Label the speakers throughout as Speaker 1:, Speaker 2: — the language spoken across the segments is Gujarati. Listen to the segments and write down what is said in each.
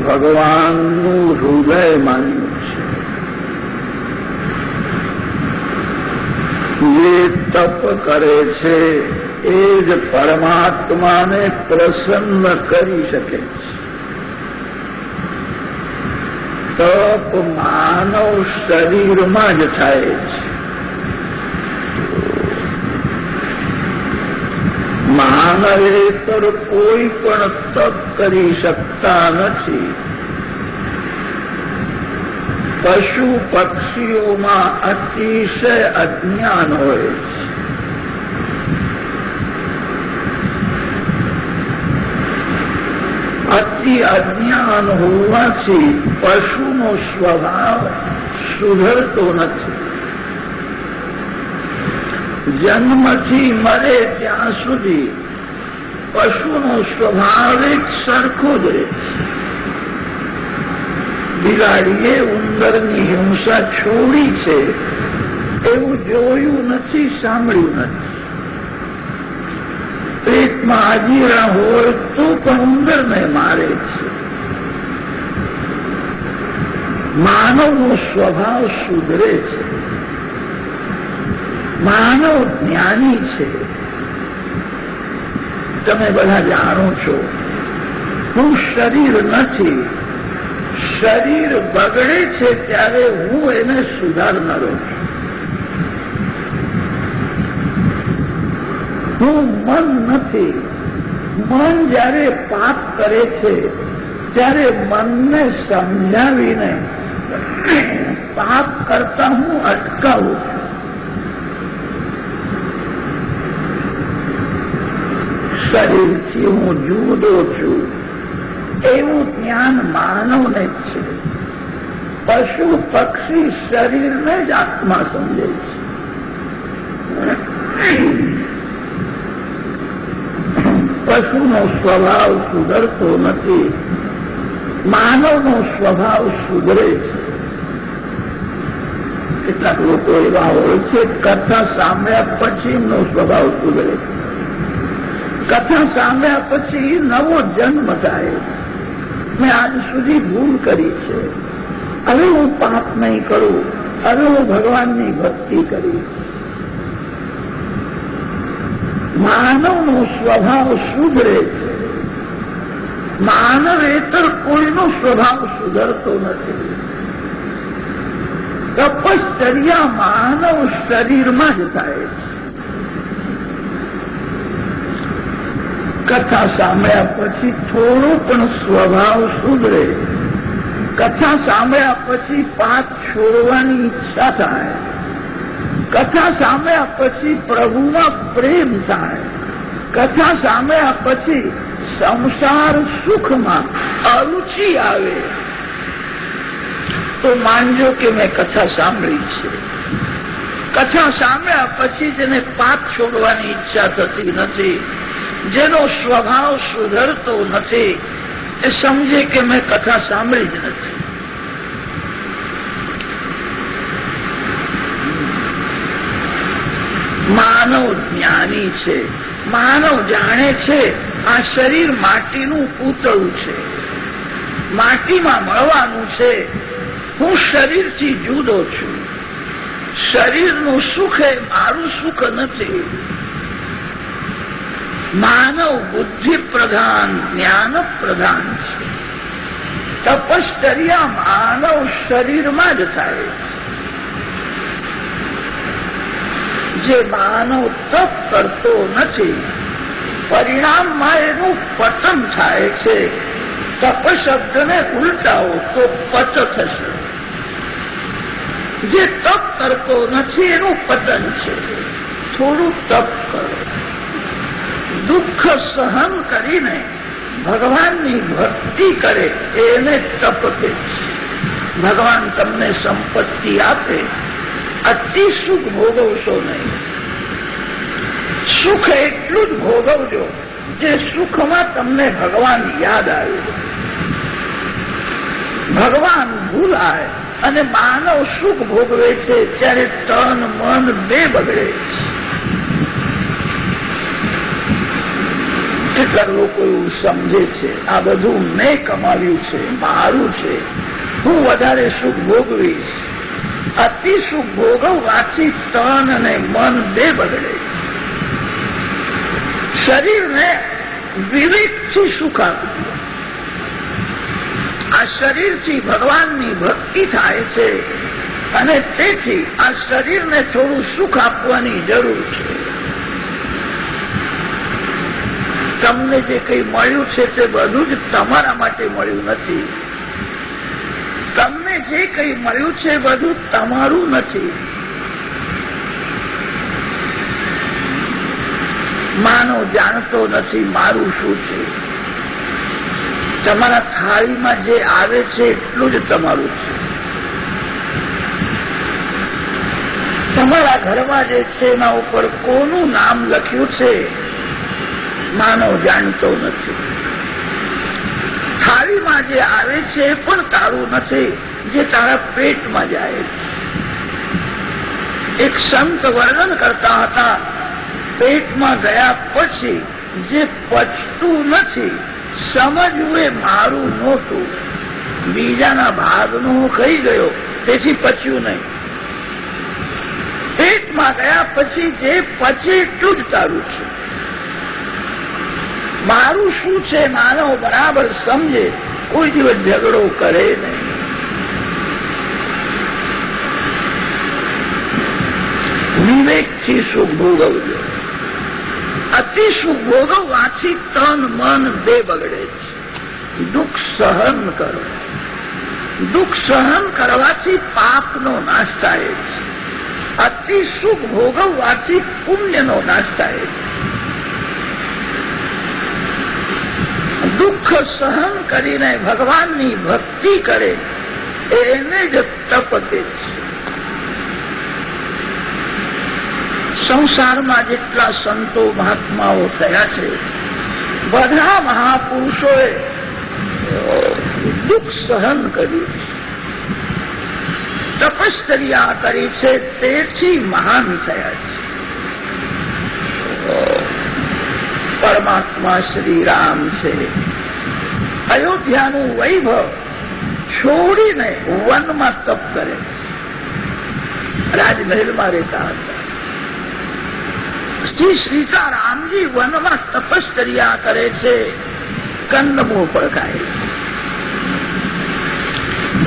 Speaker 1: ભગવાનનું હૃદય માન્યું છે. જે તપ કરે છે એ જ પરમાત્માને પ્રસન્ન કરી શકે છે. તપ માનવ શરીરમાં જ થાય છે. માનવેતર કોઈ પણ તપ કરી શકતા નથી. પશુ પક્ષીઓમાં અતિશય અજ્ઞાન હોય છે. અતિ અજ્ઞાન હોવાથી પશુનો સ્વભાવ સુધરતો નથી. જન્મથી મરે ત્યાં સુધી પશુનો સ્વભાવ એક સરખો જ રહે છે. બિલાડીએ ઉંદરની હિંસા છોડી છે એવું જોયું નથી, સાંભળ્યું નથી. પેટમાં આજીરા હોય તો પણ ઉંદરને મારે છે. માનવનો સ્વભાવ સુધરે છે. માનવ જ્ઞાની છે. તમે બધા જાણો છો હું શરીર નથી. શરીર બગડે છે ત્યારે હું એને સુધારનારો છું. હું મન નથી. મન જ્યારે પાપ કરે છે ત્યારે મનને સમજાવીને પાપ કરતા હું અટકાવું છું. શરીરથી હું જુદો છું એવું જ્ઞાન માનવને જ છે. પશુ પક્ષી શરીરને જ આત્મા સમજે છે. પશુનો સ્વભાવ સુધરતો નથી. માનવનો સ્વભાવ સુધરે છે. કેટલાક લોકો એવા હોય છે કથા સાંભળ્યા પછી એમનો સ્વભાવ સુધરે છે. કથા સાંભળ્યા પછી નવો જન્મ થાય. મેં આજ સુધી ભૂલ કરી છે, હવે હું પાપ નહીં કરું, હવે હું ભગવાનની ભક્તિ કરીશ. માનવનો સ્વભાવ સુધરે છે. માનવેતર કોઈનો સ્વભાવ સુધરતો નથી. તપશ્ચર્યા માનવ શરીરમાં જ થાય છે. કથા સાંભળ્યા પછી થોડો પણ સ્વભાવ સુધરે. કથા સાંભળ્યા પછી પાપ છોડવાની ઈચ્છા થાય. કથા સાંભળ્યા પછી પ્રભુમાં પ્રેમ થાય. કથા સાંભળ્યા પછી સંસાર સુખમાં અરુચિ આવે. તો માનજો કે મેં કથા સાંભળી છે. કથા સાંભળ્યા પછી જેને પાપ છોડવાની ઈચ્છા થતી નથી, જેનો સ્વભાવ સુધરતો નથી, એ સમજે કે મેં કથા સાંભળી જ નથી. માનવ જ્ઞાની છે. માનવ જાણે છે આ શરીર માટીનું પૂતળું છે, માટીમાં મળવાનું છે. હું શરીરથી જુદો છું. શરીરનું સુખ એ મારું સુખ નથી. માનવ બુદ્ધિ પ્રધાન, જ્ઞાન પ્રધાન છે. તપશ્ચર્યા માનવ શરીરમાં જ થાય. જે માનવ તપ કરતો નથી, પરિણામમાં એનું પતન થાય છે. તપ શબ્દને ઉલટાવો તો પત થશે. જે તપ કરતો નથી એનું પતન છે. થોડું તપ કરો. દુઃખ સહન કરીને ભગવાનની ભક્તિ કરે એને તપ કહે છે. ભગવાન તમને સંપત્તિ આપે, અતિ સુખ ભોગવશો નહીં. સુખ એટલું જ ભોગવજો જે સુખમાં તમને ભગવાન યાદ આવે. ભગવાન ભૂલાય અને માનવ સુખ ભોગવે છે ત્યારે તન મન બે બગડે છે. કેટલાક લોકો એવું સમજે છે આ બધું મેં કમાવ્યું છે, મારું છે, હું વધારે સુખ ભોગવીશ. અતિ સુખ ભોગવવાથી તન અને મન બે બગડે. શરીરને વિવેકથી સુખ આપવું. આ શરીરથી ભગવાનની ભક્તિ થાય છે અને તેથી આ શરીરને થોડું સુખ આપવાની જરૂર છે. તમને જે કંઈ મળ્યું છે તે બધું જ તમારા માટે મળ્યું નથી. તમને જે કંઈ મળ્યું છે બધું તમારું નથી. માનવ જાણતો નથી મારું શું છે. તમારા થાળીમાં જે આવે છે એટલું જ તમારું છે. તમારા ઘરમાં જે છે એના ઉપર કોનું નામ લખ્યું છે માનવ જાણતો નથી. થાળીમાં જે આવે છે એ પણ તારું નથી, જે તારા પેટમાં જાય. એક સંત વર્ણન કરતા હતા, પેટમાં ગયા પછી જે પચતું નથી સમજવું એ મારું નહોતું. બીજાના ભાગનું હું ખાઈ ગયો તેથી પચ્યું નહીં. પેટમાં ગયા પછી જે પચે એટલું જ તારું છે. મારું શું છે માનવ બરાબર સમજે, કોઈ દિવસ ઝઘડો કરે નહીં. વિવેકથી સુખ ભોગવજો. અતિ સુખ ભોગવવાથી તન મન બે બગડે છે. દુઃખ સહન કરો. દુઃખ સહન કરવાથી પાપનો નાશ થાય છે. અતિ સુખ ભોગવવાથી પુણ્યનો નાશ થાય છે. દુઃખ સહન કરીને ભગવાનની ભક્તિ કરે એને જ તપ કહે છે. સંસારમાં જેટલા સંતો મહાત્માઓ થયા છે બધા મહાપુરુષોએ દુઃખ સહન કર્યું છે, તપશ્ચર્યા કરી છે, તેથી મહાન થયા છે. પરમાત્મા શ્રી રામ છે. અયોધ્યાનું વૈભવ છોડીને વનમાં તપ કરે. રાજમહેલમાં રહેતા હતા. શ્રી સીતારામજી વનમાં તપશ્ચર્યા કરે છે, કંદમૂળ પર ખાય છે.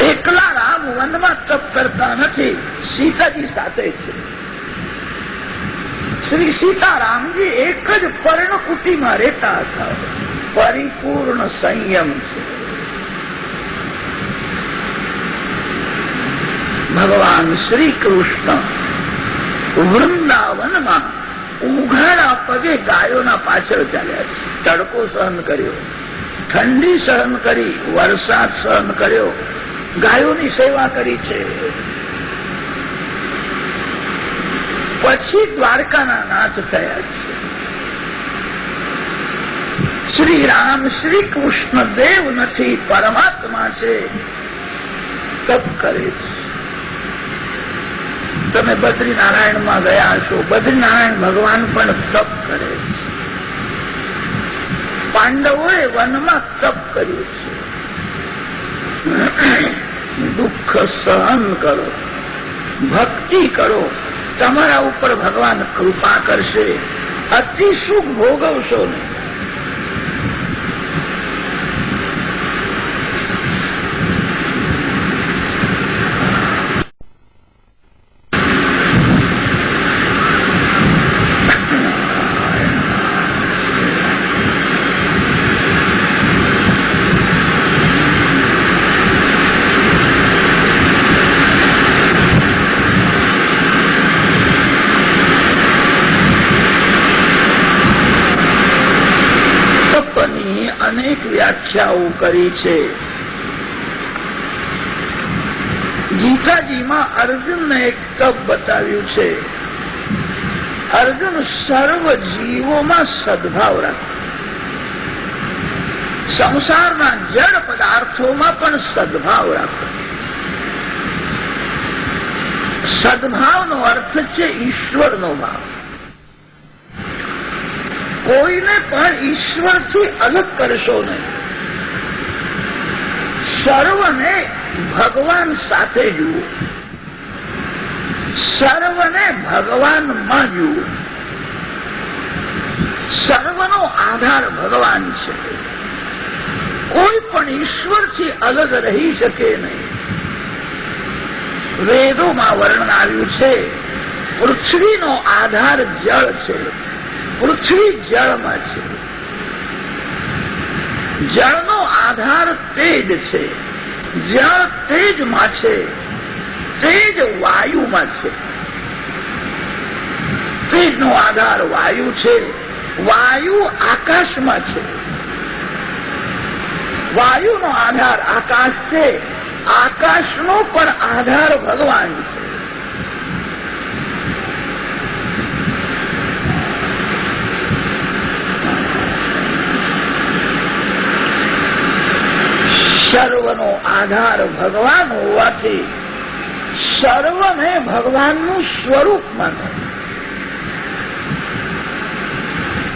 Speaker 1: એકલા રામ વનમાં તપ કરતા નથી, સીતાજી સાથે છે. શ્રી સીતારામજી એક જ પર્ણકુટીમાં રહેતા હતા. પરિપૂર્ણ સંયમ છે. ભગવાન શ્રી કૃષ્ણ વૃંદાવનમાં ઉઘાડા પગે ગાયોના પાછળ ચાલ્યા છે. તડકો સહન કર્યો, ઠંડી સહન કરી, વરસાદ સહન કર્યો, ગાયોની સેવા કરી છે. પછી દ્વારકાના નાથ થયા છે. શ્રી રામ શ્રી કૃષ્ણ દેવ નથી, પરમાત્મા છે, તપ કરે છે. તમે બદ્રીનારાયણમાં ગયા છો, બદ્રીનારાયણ ભગવાન પણ તપ કરે છે. પાંડવોએ વનમાં તપ કર્યું છે. દુઃખ સહન કરો, ભક્તિ કરો, તમારા ઉપર ભગવાન કૃપા કરશે. અતિ સુખ ભોગવશો નહીં. વ્યાખ્યાઓ કરી છે. ગીતાજીમાં અર્જુનને એક તપ બતાવ્યું છે. અર્જુન સર્વ જીવોમાં સદભાવ રાખે, સંસારના જડ પદાર્થોમાં પણ સદભાવ રાખે. સદભાવનો અર્થ છે ઈશ્વરનો ભાવ. કોઈને પણ ઈશ્વરથી અલગ કરશો નહીં. સર્વને ભગવાન સાથે જુઓ, સર્વને ભગવાનમાં જુઓ. સર્વનો આધાર ભગવાન છે. કોઈ પણ ઈશ્વરથી અલગ રહી શકે નહીં. વેદોમાં વર્ણન આવ્યું છે, પૃથ્વીનો આધાર જળ છે. પૃથ્વી જળમાં છે. જળનો આધાર તેજ છે. જળ તેજમાં છે. તેજ વાયુમાં છે. તેજનો આધાર વાયુ છે. વાયુ આકાશમાં છે. વાયુનો આધાર આકાશ છે. આકાશનો પણ આધાર ભગવાન છે. સર્વનો આધાર ભગવાન હોવાથી સર્વને ભગવાનનું સ્વરૂપ માનો.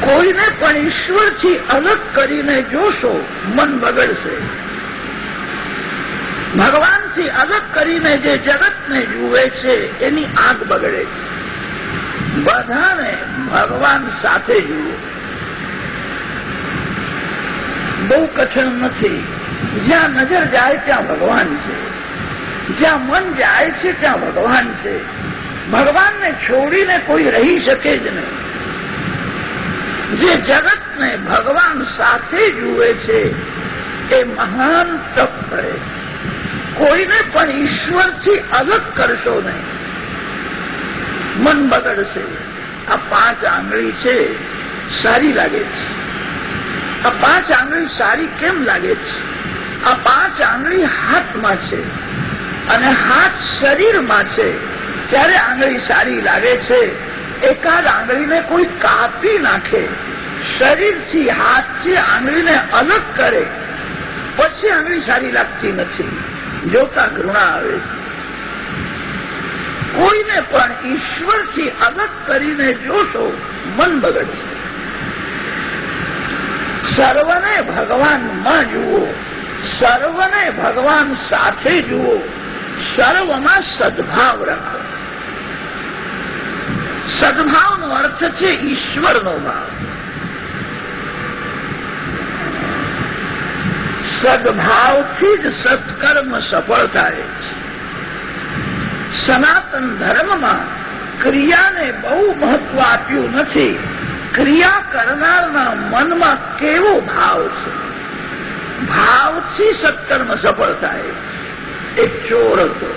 Speaker 1: કોઈને પણ ઈશ્વરથી અલગ કરીને જોશો, મન બગડશે. ભગવાનથી અલગ કરીને જે જગતને જુએ છે એની આંખ બગડે છે. બધાને ભગવાન સાથે જુઓ. બહુ કઠણ નથી. જ્યાં નજર જાય ત્યાં ભગવાન છે. જ્યાં મન જાય છે ત્યાં ભગવાન છે. ભગવાનને છોડીને કોઈ રહી શકે જ નહીં. જે જગતને ભગવાન સાથે જુએ છે એ મહાન તપ કરે છે. કોઈને પણ ઈશ્વરથી અલગ કરશો નહીં, મન બગડશે. આ 5 આંગળી છે, સારી લાગે છે. આ 5 આંગળી સારી કેમ લાગે છે? આ 5 આંગળી હાથમાં છે અને હાથ શરીરમાં છે, ત્યારે આંગળી સારી લાગે છે. એકાદ આંગળીને કોઈ કાપી નાખે, શરીરથી હાથથી આંગળીને અલગ કરે, પછી આંગળી સારી લાગતી નથી. જોતા ઘૃણા આવે. કોઈને પણ ઈશ્વરથી અલગ કરીને જોશો, મન બગડશે. સર્વને ભગવાનમાં જુઓ, સર્વને ભગવાન સાથે જુઓ. સર્વમાં સદભાવ રાખો. સદભાવનો અર્થ છે ઈશ્વરનો ભાવ. સદભાવથી જ સત્કર્મ સફળ થાય છે. સનાતન ધર્મમાં ક્રિયાને બહુ મહત્વ આપ્યું નથી. ક્રિયા કરનારના મનમાં કેવો ભાવ છે, ભાવથી સત્કર્મ સફળ થાય. એક ચોર હતો,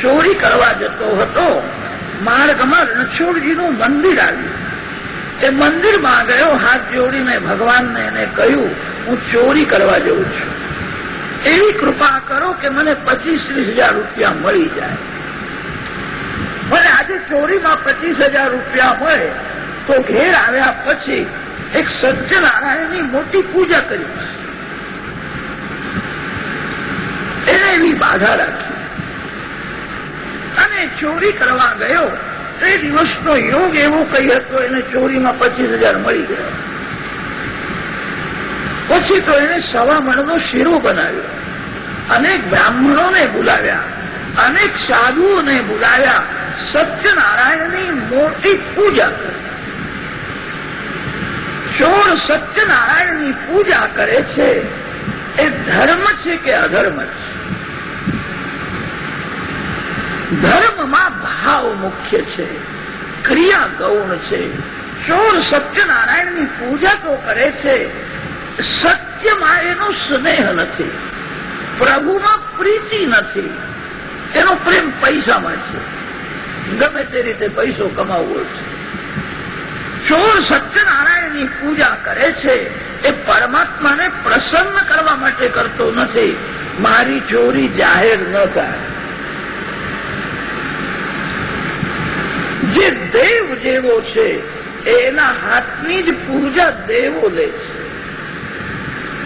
Speaker 1: ચોરી કરવા જતો હતો. માર્ગમાં રણછોડજીનું મંદિર આવ્યું. એ મંદિરમાં ગયો, હાથ જોડીને ભગવાનને એને કહ્યું, હું ચોરી કરવા જઉં છું, એવી કૃપા કરો કે મને 25-30 રૂપિયા મળી જાય. મને આજે ચોરીમાં 25,000 રૂપિયા મળે તો ઘેર આવ્યા પછી એક સત્યનારાયણની મોટી પૂજા કરી. એને એવી બાધા રાખી અને ચોરી કરવા ગયો. તે દિવસનો યોગ એવો કઈ હતો, એને ચોરીમાં 25,000 મળી ગયા. પછી તો એને 1.25 મણનો શીરો બનાવ્યો. અનેક બ્રાહ્મણોને બોલાવ્યા, અનેક સાધુઓને બોલાવ્યા. સત્યનારાયણની મોટી પૂજા કરી. ચોર સત્યનારાયણની પૂજા કરે છે, એ ધર્મ છે કે અધર્મ છે? ધર્મમાં ભાવ મુખ્ય છે, ક્રિયા ગૌણ છે. ચોર સત્યનારાયણની પૂજા તો કરે છે, સત્યમાં એનો સ્નેહ નથી, પ્રભુમાં પ્રીતિ નથી. એનો પ્રેમ પૈસામાં છે, ગમે તે રીતે પૈસો કમાવવો છે. ચોર સત્યનારાયણની પૂજા કરે છે, એ પરમાત્માને પ્રસન્ન કરવા માટે કરતો નથી. મારી ચોરી જાહેર ન થાય. જે દેવ જેવો છે એના હાથની જ પૂજા દેવો લે છે.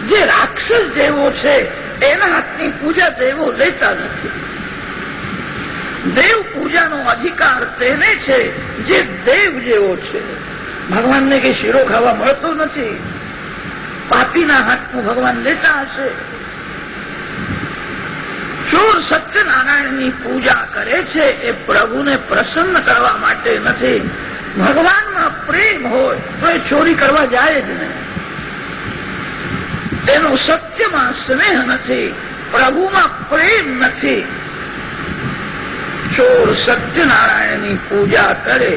Speaker 1: જે રાક્ષસ જેવો છે એના હાથની પૂજા દેવો લેતા નથી. દેવ પૂજાનો અધિકાર તેને છે જે દેવ જેવો છે. ભગવાનને કે શીરો ખાવા મળતો નથી, પાપીના હાથનું ભગવાન લેતા હશે. ચોર સત્યનારાયણની પૂજા કરે છે, એ પ્રભુને પ્રસન્ન કરવા માટે નથી. ભગવાનમાં પ્રેમ હોય તો એ ચોરી કરવા જાય જ નહીં. એનો સત્યમાં સ્નેહ નથી, પ્રભુમાં પ્રેમ નથી. ચોર સત્યનારાયણની પૂજા કરે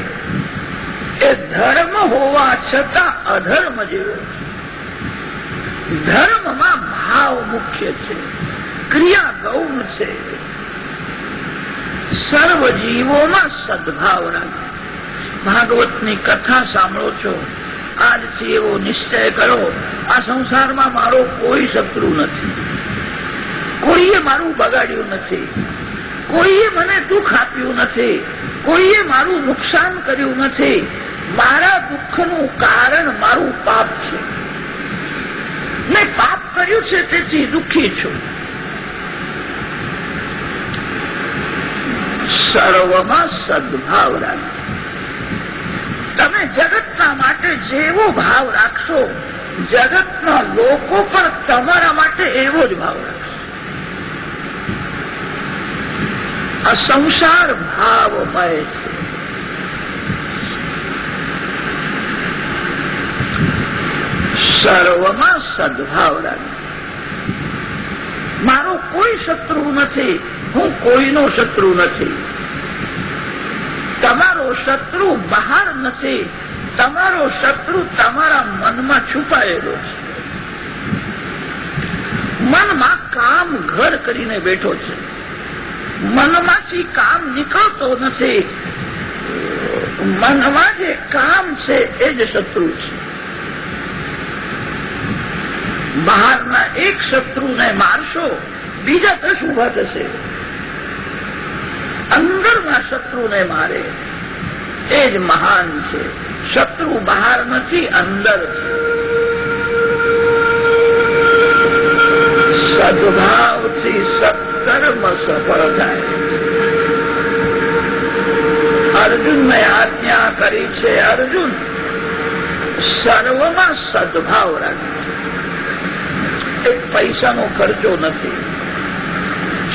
Speaker 1: એ ધર્મ હોવા છતાં અધર્મ જેવો છે. ધર્મમાં ભાવ મુખ્ય છે, ક્રિયા ગૌણ છે. સર્વ જીવોમાં સદભાવ રાખે. ભાગવતની કથા સાંભળો છો, આજથી એવો નિશ્ચય કરો, આ સંસારમાં મારો કોઈ શત્રુ નથી, કોઈએ મારું બગાડ્યું નથી, કોઈએ મને દુઃખ આપ્યું નથી, કોઈએ મારું નુકસાન કર્યું નથી. મારા દુઃખનું કારણ મારું પાપ છે. મેં પાપ કર્યું છે તેથી દુઃખી છું. સર્વમાં સદભાવ રાખો. તમે જગતના માટે જેવો ભાવ રાખશો, જગતના લોકો પણ તમારા માટે એવો જ ભાવ રાખશે. આ સંસાર ભાવમય છે. સર્વમાં સદભાવ રાખો. મારો કોઈ શત્રુ નથી, હું કોઈનો શત્રુ નથી. તમારો શત્રુ બહાર નથી, તમારો શત્રુ તમારા મનમાં છુપાયેલો છે. મનમાં કામ ઘર કરીને બેઠો છે, મનમાંથી કામ નીકળતો નથી. મનમાં જે કામ છે એ જ શત્રુ છે. બહારના એક શત્રુને મારશો, બીજા 10 ઉભા થશે. અંદરના શત્રુને મારે એ જ મહાન છે. શત્રુ બહાર નથી, અંદર છે. સદભાવથી સત્કર્મ સફળ થાય. અર્જુનને આજ્ઞા કરી છે, અર્જુન સર્વમાં સદભાવ રાખે. એક પૈસાનો ખર્ચો નથી,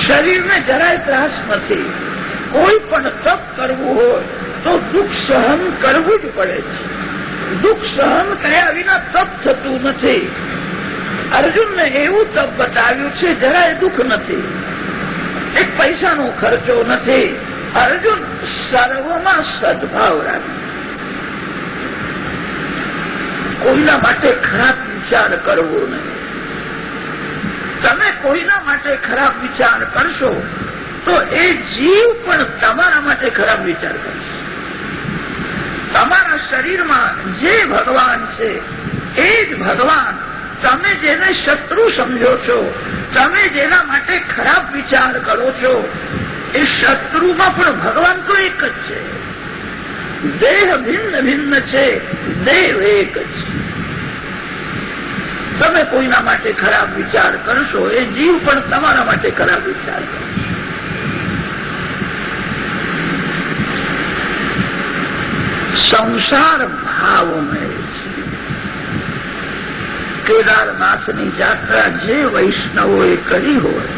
Speaker 1: શરીરને જરાય ત્રાસ નથી. કોઈ પણ તપ કરવું હોય તો દુઃખ સહન કરવું જ પડે છે. દુઃખ સહન કર્યા વિના તપ થતું નથી. અર્જુનને એવું તપ બતાવ્યું છે, જરાય દુઃખ નથી, એક પૈસાનો ખર્ચો નથી. અર્જુન સર્વમાં સદભાવ રાખે, કોઈના માટે ખરાબ વિચાર કરવો નહીં. તમે કોઈના માટે ખરાબ વિચાર કરશો તો એ જીવ પણ તમારા માટે ખરાબ વિચાર કરશે. તમારા શરીરમાં જે ભગવાન છે એ જ ભગવાન તમે જેને શત્રુ સમજો છો, તમે જેના માટે ખરાબ વિચાર કરો છો, એ શત્રુમાં પણ ભગવાન તો એક જ છે. દેહ ભિન્ન ભિન્ન છે, દેવ એક જ છે. તમે કોઈના માટે ખરાબ વિચાર કરશો, એ જીવ પણ તમારા માટે ખરાબ વિચાર કરશે. સંસાર ભાવમય છે. કેદારનાથની યાત્રા જે વૈષ્ણવોએ કરી હોય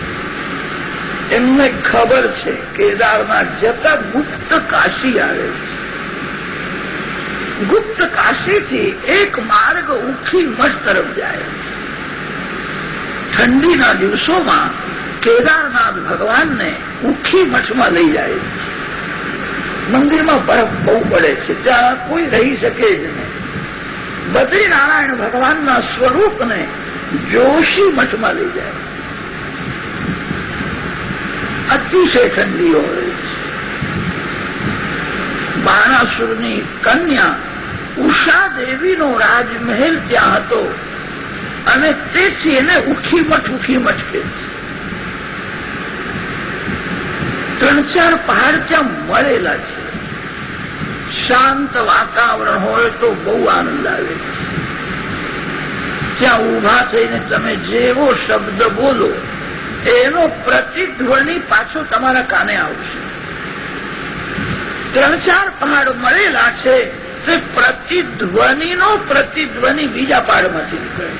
Speaker 1: એમને ખબર છે, કેદારનાથ જતા ગુપ્ત કાશી આવે છે. ગુપ્ત કાશીથી એક માર્ગ ઉખી મઠ તરફ જાય છે. ઠંડીના દિવસોમાં કેદારનાથ ભગવાનને ઉખી મઠમાં લઈ જાય છે. મંદિરમાં બરફ બહુ પડે છે, ત્યાં કોઈ રહી શકે જ નહીં. બદ્રીનારાયણ ભગવાનના સ્વરૂપને જોશી મઠમાં લઈ જાય. અતિશય ઠંડી હોય છે. બાણાસુરની કન્યા ઉષા દેવીનો રાજમહેલ ત્યાં હતો અને તેથી એને ઉખી મઠ કહે છે. 3-4 પહાડ ત્યાં મળેલા છે. શાંત વાતાવરણ હોય તો બહુ આનંદ આવે છે. ત્યાં ઊભા થઈને તમે જેવો શબ્દ બોલો એનો પ્રતિધ્વનિ પાછો તમારા કાને આવશે. 3-4 પહાડ મળેલા છે, તે પ્રતિધ્વનિનો પ્રતિધ્વનિ બીજા પહાડમાંથી નીકળે.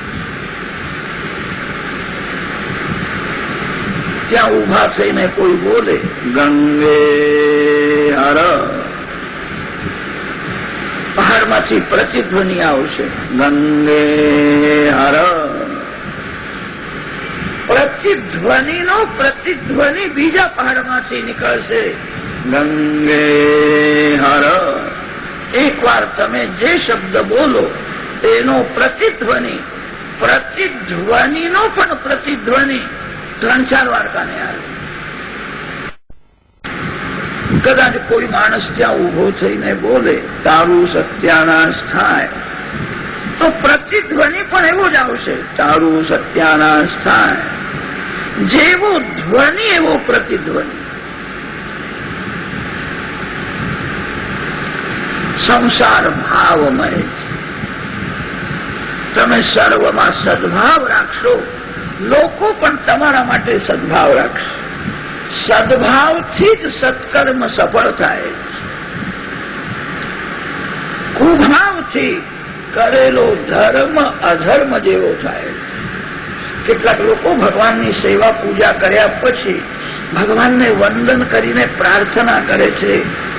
Speaker 1: ત્યાં ઊભા થઈને કોઈ બોલે ગંગે હર, પહાડમાંથી પ્રતિધ્વનિ આવશે ગંગે હર. પ્રતિધ્વનિનો પ્રતિધ્વનિ બીજા પહાડમાંથી નીકળશે ગંગે હર. એકવાર તમે જે શબ્દ બોલો એનો પ્રતિધ્વનિ, પ્રતિધ્વનિનો પણ પ્રતિધ્વનિ 3-4 વાર કાને આવે. કદાચ કોઈ માણસ ત્યાં ઉભો થઈને બોલે તારું સત્યાનાશ થાય, તો પ્રતિધ્વનિ પણ એવો જ આવશે તારું સત્યાનાશ થાય. જેવો ધ્વનિ એવો પ્રતિધ્વનિ. સંસાર ભાવમય છે. તમે સર્વમાં સદભાવ રાખશો, લોકો પણ તમારા માટે સદભાવ રાખશે. સદભાવથી જ સત્કર્મ સફળ થાય છે. કુભાવથી કરેલો ધર્મ અધર્મ જેવો થાય. કેટલાક લોકો ભગવાનની સેવા પૂજા કર્યા પછી ભગવાનને વંદન કરીને પ્રાર્થના કરે છે,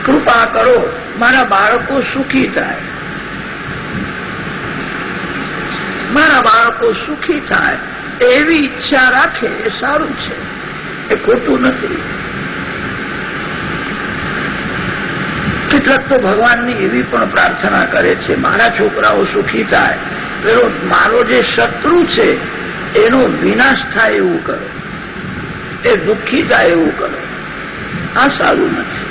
Speaker 1: કૃપા કરો મારા બાળકો સુખી થાય, મારા બાળકો સુખી થાય એવી ઈચ્છા રાખે એ સારું છે, એ ખોટું નથી. કેટલાક તો ભગવાનની એવી પણ પ્રાર્થના કરે છે મારા છોકરાઓ સુખી થાય, પેલો મારો જે શત્રુ છે એનો વિનાશ થાય એવું કરો, એ દુઃખી થાય એવું કરો. આ સારું નથી.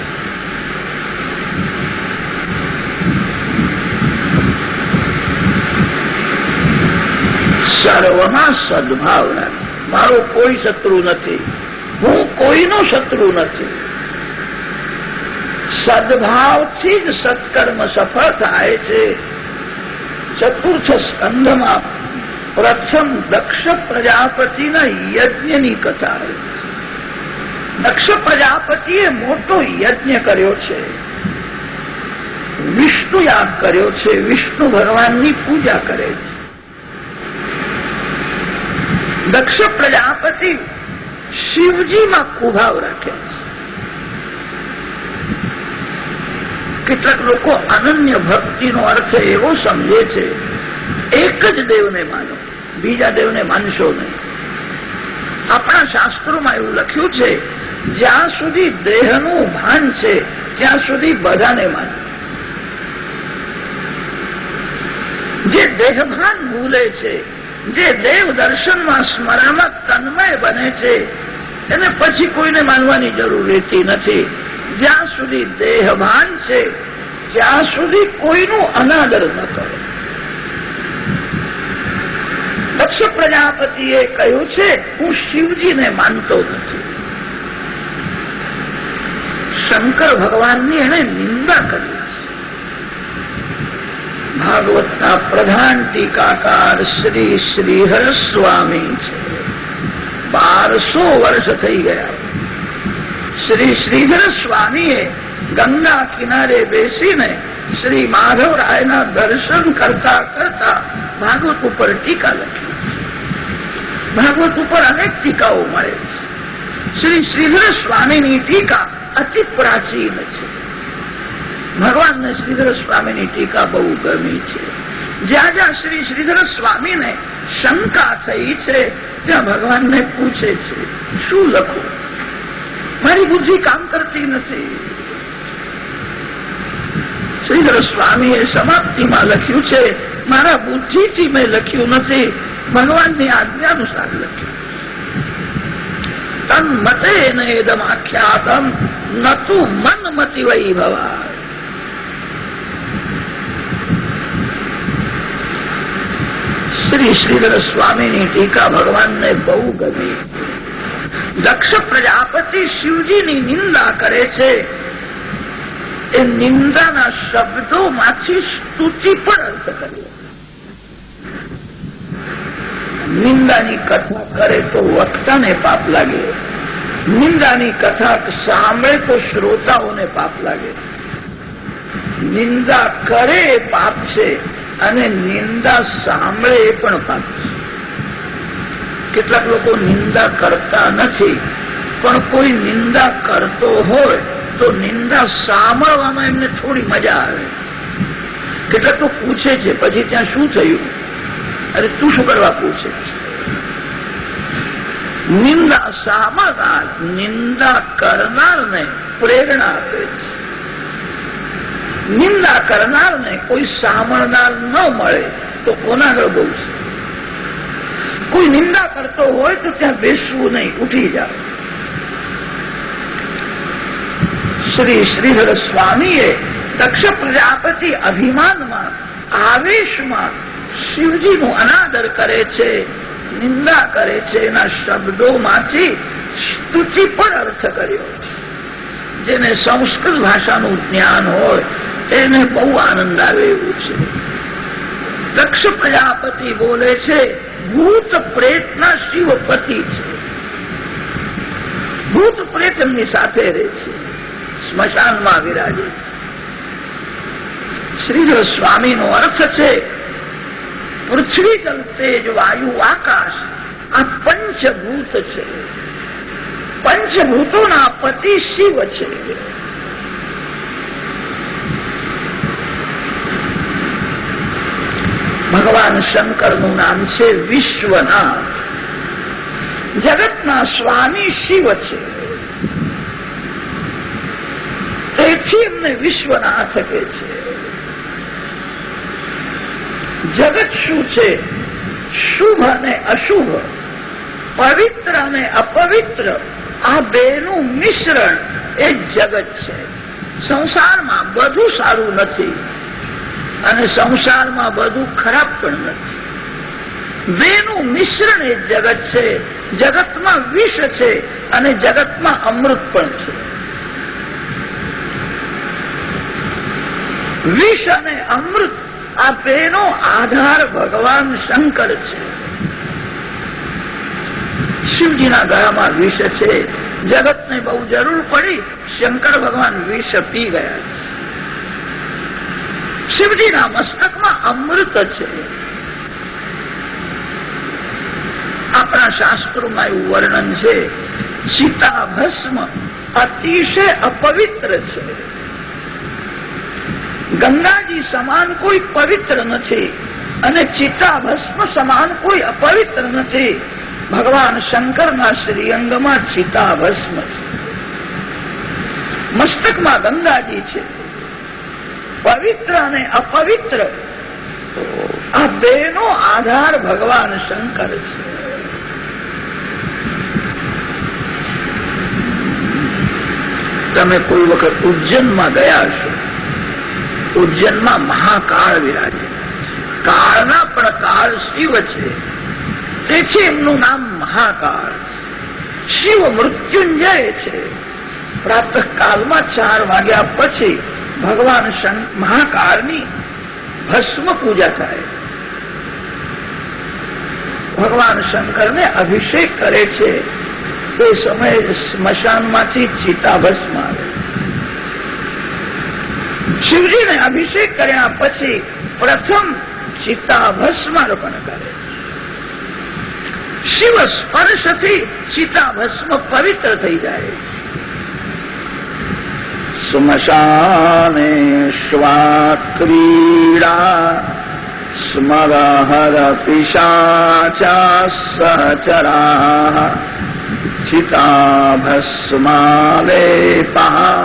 Speaker 1: સર્વમાં સદભાવ રાખે. મારો કોઈ શત્રુ નથી, હું કોઈનો શત્રુ નથી. સદભાવથી જ સત્કર્મ સફળ થાય છે. ચતુર્થ સ્કંધમાં પ્રથમ દક્ષ પ્રજાપતિના યજ્ઞની કથા. દક્ષ પ્રજાપતિએ મોટો યજ્ઞ કર્યો છે, વિષ્ણુ યાગ કર્યો છે, વિષ્ણુ ભગવાનની પૂજા કરે છે. દક્ષ પ્રજાપતિ શિવજીમાં કુભાવ રાખે છે. કેટલાક લોકો અનન્ય ભક્તિનો અર્થ એવો સમજે છે, એક જ દેવને માનો, બીજા દેવને માનશો નહીં. આપણા શાસ્ત્રોમાં એવું લખ્યું છે, જ્યાં સુધી દેહનું ભાન છે ત્યાં સુધી બધાને માનો. જે દેહભાન ભૂલે છે, જે દેવ દર્શનમાં સ્મરણમાં તન્મય બને છે, એને પછી કોઈને માનવાની જરૂર રહેતી નથી. જ્યાં સુધી દેહભાન છે ત્યાં સુધી કોઈનું અનાદર ન કરો. દક્ષ પ્રજાપતિએ કહ્યું છે, હું શિવજીને માનતો નથી. શંકર ભગવાનની એને નિંદા કરી છે. ભાગવતના પ્રધાન ટીકાકાર શ્રી શ્રીહર સ્વામી છે. 1200 વર્ષ થઈ ગયા. શ્રી શ્રીધર સ્વામીએ ગંગા કિનારે બેસીને શ્રી માધવરાયના દર્શન કરતા કરતા ભાગવત ઉપર ટીકા લખી. ભાગવત ઉપર અનેક ટીકાઓ મળે છે. શ્રી શ્રીધર સ્વામીની ટીકા અતિ પ્રાચીન છે. ભગવાનને શ્રીધર સ્વામીની ટીકા બહુ ગમી છે. જ્યાં જ્યાં શ્રી શ્રીધર સ્વામીને શંકા થઈ છે ત્યાં ભગવાનને પૂછે છે, શું લખું? મારી બુદ્ધિ કામ કરતી નથી. શ્રીધર સ્વામીએ સમાપ્તિમાં લખ્યું છે, મારા બુદ્ધિથી મેં લખ્યું નથી, ભગવાનની આજ્ઞાનુસાર લખ્યું. તન્મતે નેદમ આખ્યાતમ નતુ મનમતિ વૈભવા. શ્રી શ્રીધર સ્વામીની ટીકા ભગવાનને બહુ ગમી. દક્ષ પ્રજાપતિ શિવજીની નિંદા કરે છે. એ નિંદાના શબ્દોમાંથી સ્તુતિ પર અર્થ કર્યો. નિંદાની કથા કરે તો વક્તાને પાપ લાગે, નિંદાની કથા સાંભળે તો શ્રોતાઓને પાપ લાગે. નિંદા કરે એ પાપ છે અને નિંદા સાંભળે એ પણ પાપ છે. કેટલાક લોકો નિંદા કરતા નથી, પણ કોઈ નિંદા કરતો હોય તો નિંદા સાંભળવામાં એમને થોડી મજા આવે. કેટલાક તો પૂછે છે, પછી ત્યાં શું થયું? અરે તું શું કરવા પૂછે છે? નિંદા સાંભળનાર નિંદા કરનારને પ્રેરણા આપે છે. નિંદા કરનારને કોઈ સાંભળનાર ન મળે તો કોના આગળ બોલશે? કોઈ નિંદા કરતો હોય તો ત્યાં બેસવું નહીં, ઉઠી જાવ. શ્રી શ્રીધર સ્વામીએ દક્ષ પ્રજાપતિ અભિમાનમાં આવેશમાં શિવજીનું અનાદર કરે છે, નિંદા કરે છે. એના શબ્દોમાંથી સ્તુતિ પર અર્થ કર્યો. જેને સંસ્કૃત ભાષાનું જ્ઞાન હોય એને બહુ આનંદ આવે એવું છે. દક્ષ પ્રજાપતિ બોલે છે, ભૂત પ્રેતના શિવપતિ છે. ભૂત પ્રેત એમની સાથે રહે છે, સ્મશાનમાં વિરાજે. શ્રીધર સ્વામીનો અર્થ છે, પૃથ્વી જલ તેજ વાયુ આકાશ આ પંચભૂત છે. પંચભૂતોના પતિ શિવ છે. ભગવાન શંકરનું નામ છે વિશ્વનાથ. જગતના સ્વામી શિવ છે, તેથી એમને વિશ્વનાથ કહે છે. જગત શું છે? શુભ અને અશુભ, પવિત્ર અને અપવિત્ર, આ બેનું મિશ્રણ એ જગત છે. સંસારમાં બધું સારું નથી અને સંસારમાં બધું ખરાબ પણ નથી. બેનું મિશ્રણ એ જગત છે. જગતમાં વિષ છે અને જગતમાં અમૃત પણ છે. વિષ અને અમૃત આ બેનો આધાર ભગવાન શંકર છે. શિવજીના ગળામાં વિષ છે, જગતને બહુ જરૂર પડી, શંકર ભગવાન વિષ પી ગયા. શિવજીના મસ્તકમાં અમૃત છે. આપણા શાસ્ત્રોમાં એવું વર્ણન છે, ચિતા ભસ્મ અતિશય અપવિત્ર છે. ગંગાજી સમાન કોઈ પવિત્ર નથી અને ચિતાભસ્મ સમાન કોઈ અપવિત્ર નથી. ભગવાન શંકરના શ્રીઅંગમાં ચિતાભસ્મ છે, મસ્તકમાં ગંગાજી છે. પવિત્ર અને અપવિત્ર આ બેનો આધાર ભગવાન શંકર છે. તમે કોઈ વખત ઉજ્જૈનમાં ગયા હશો. ઉજ્જૈનમાં મહાકાળ વિરાજે. કાળના પ્રકાર શિવ છે, તેથી એમનું નામ મહાકાળ છે. શિવ મૃત્યુંજય છે. પ્રાતઃકાલમાં 4 વાગ્યા પછી ભગવાન મહાકાળની ભસ્મ પૂજા થાય. ભગવાન શંકરને અભિષેક કરે છે. તે સમયે સ્મશાનમાંથી ચિતાભસ્મ આવે. શિવજીને અભિષેક કર્યા પછી પ્રથમ ચિતાભસ્મ અર્પણ કરે. શિવ સ્પર્શથી ચિતાભસ્મ પવિત્ર થઈ જાય. સ્મશાને શ્વા ક્રીડા સ્મરહર પિશાચા સચરા ચિતાભસ્માલેપા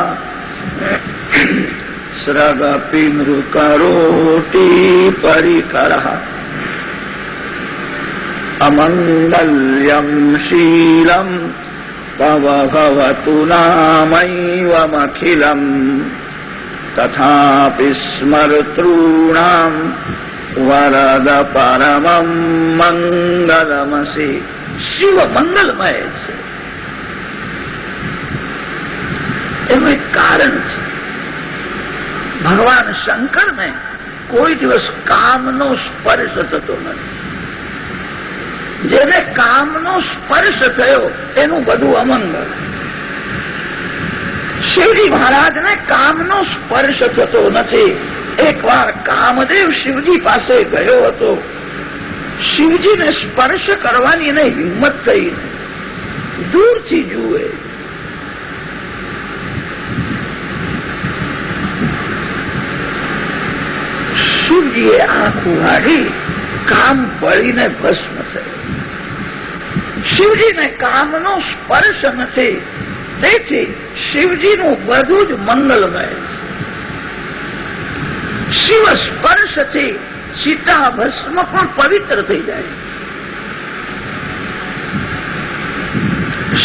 Speaker 1: સ્રગપિનૃકરોટી પરિકરઃ અમંગલ્યમ શીલમ તવ ભવતુ નામૈવમખિલમ તથાપિ સ્મર્તॄણામ વરદ પરમં મંગલમસી. શિવ મંગલમય છે. એનું એક કારણ છે. ભગવાન શંકરને કોઈ દિવસ કામનો સ્પર્શ થતો નથી. જેને કામનો સ્પર્શ થયો એનું બધું અમંગલ. શિવજી મહારાજને કામનો સ્પર્શ થતો નથી. એકવાર કામદેવ શિવજી પાસે ગયો હતો. શિવજીને સ્પર્શ કરવાની એને હિંમત થઈ નહીં. દૂરથી જુએ. શિવજીએ આંખ ઉઘાડી. કામ બળીને ભસ્મ થયો. શિવજીને કામનો સ્પર્શ નથી. તેથી શિવજીનું બધું જ મંગલમય છે. શિવ સ્પર્શથી ચિતાભસ્મ પણ પવિત્ર થઈ જાય.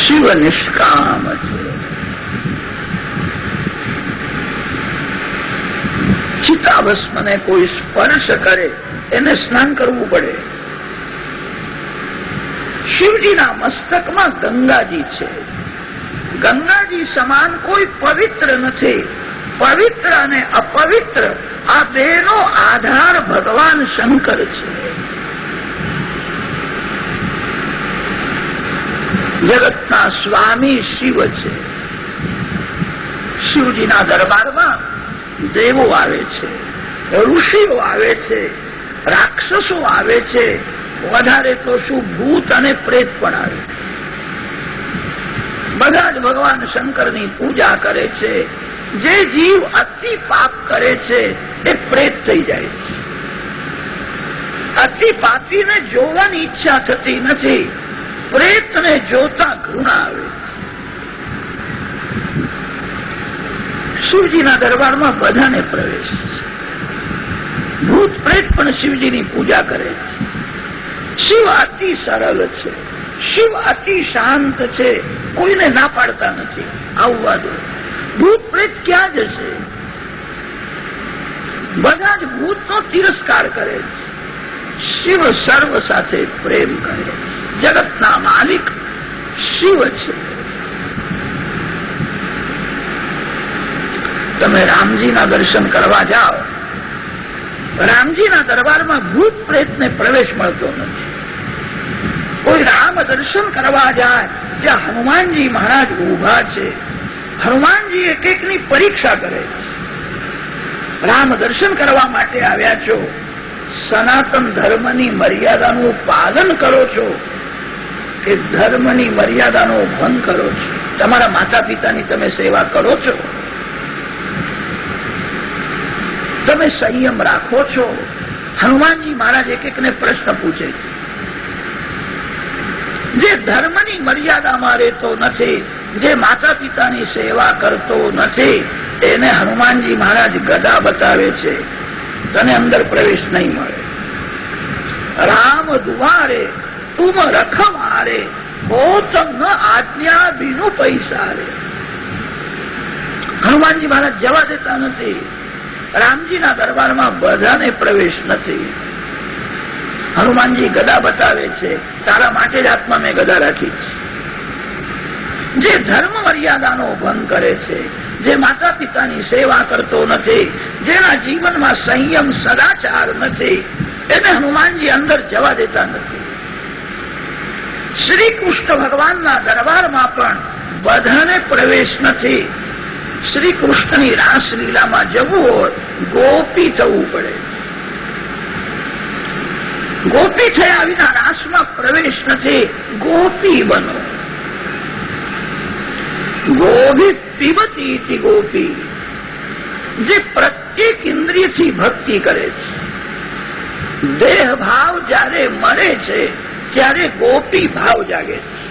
Speaker 1: શિવ નિષ્કામ છે. ચિતાભસ્મને કોઈ સ્પર્શ કરે એને સ્નાન કરવું પડે. શિવજીના મસ્તકમાં ગંગાજી છે. ગંગાજી સમાન કોઈ પવિત્ર નથી. પવિત્ર અને અપવિત્ર આ બેનો આધાર ભગવાન શંકર છે. જગતના સ્વામી શિવ છે. શિવજીના દરબારમાં દેવો આવે છે, ઋષિઓ આવે છે, રાક્ષસો આવે છે, વધારે તો શું ભૂત અને પ્રેત પણ આવે. બધા જ ભગવાન શંકરની પૂજા કરે છે. જે જીવ અતિ પાપ કરે છે એ પ્રેત થઈ જાય છે. અતિ પાપીને જોવાની ઈચ્છા થતી નથી. પ્રેતને જોતા ઘૃણા આવે. શિવજીના દરબારમાં બધાને પ્રવેશ છે. ભૂત પ્રેત પણ શિવજીની પૂજા કરે છે. શિવ અતિ સરળ છે. શિવ અતિ શાંત છે. કોઈને ના પાડતા નથી આવવા દો. ભૂત પ્રેત ક્યાં જશે? બધા જ ભૂતનો તિરસ્કાર કરે છે. શિવ સર્વ સાથે પ્રેમ કરે છે. જગતના માલિક શિવ છે. તમે રામજીના દર્શન કરવા જાઓ. રામજીના દરબારમાં ભૂત પ્રેતને પ્રવેશ મળતો નથી. કોઈ રામ દર્શન કરવા જાય ત્યાં હનુમાનજી મહારાજ ઉભા છે. હનુમાનજી એક એકની પરીક્ષા કરે છે. રામ દર્શન કરવા માટે આવ્યા છો, સનાતન ધર્મની મર્યાદાનું પાલન કરો છો કે ધર્મની મર્યાદાનો ભંગ કરો છો? તમારા માતા પિતાની તમે સેવા કરો છો? તમે સંયમ રાખો છો? હનુમાનજી મહારાજ એક એકને પ્રશ્ન પૂછે છે. જે ધર્મની મર્યાદામાં રહેતો નથી, જે માતા પિતાની સેવા કરતો નથી, એને હનુમાનજી મહારાજ ગદા બતાવે છે. તને અંદર પ્રવેશ નહીં મળે. રામ દુવારે તુમ રખવારે, ગૌતમ ન આજ્ઞા બીનું પૈસા રે. હનુમાનજી મહારાજ જવા દેતા નથી. રામજીના દરબારમાં બધાને પ્રવેશ નથી. હનુમાનજી ગદા બતાવે છે. તારા માટે જ આત્મા મેં ગદા રાખી છે. જે ધર્મ મર્યાદાનો ભંગ કરે છે, જે માતા પિતાની સેવા કરતો નથી, જેના જીવનમાં સંયમ સદાચાર નથી, એને હનુમાનજી અંદર જવા દેતા નથી. શ્રી કૃષ્ણ ભગવાનના દરબારમાં પણ બધાને પ્રવેશ નથી. શ્રી કૃષ્ણની રાસલીલામાં જવું હોય, ગોપી થવું પડે. ગોપી થયા વિના રાસમાં પ્રવેશ નથી. ગોપી બનો. ગોભી પીબતી ગોપી, જે પ્રત્યેક ઇન્દ્રિયથી ભક્તિ કરે છે. દેહ ભાવ જયારે મરે છે ત્યારે ગોપી ભાવ જાગે છે.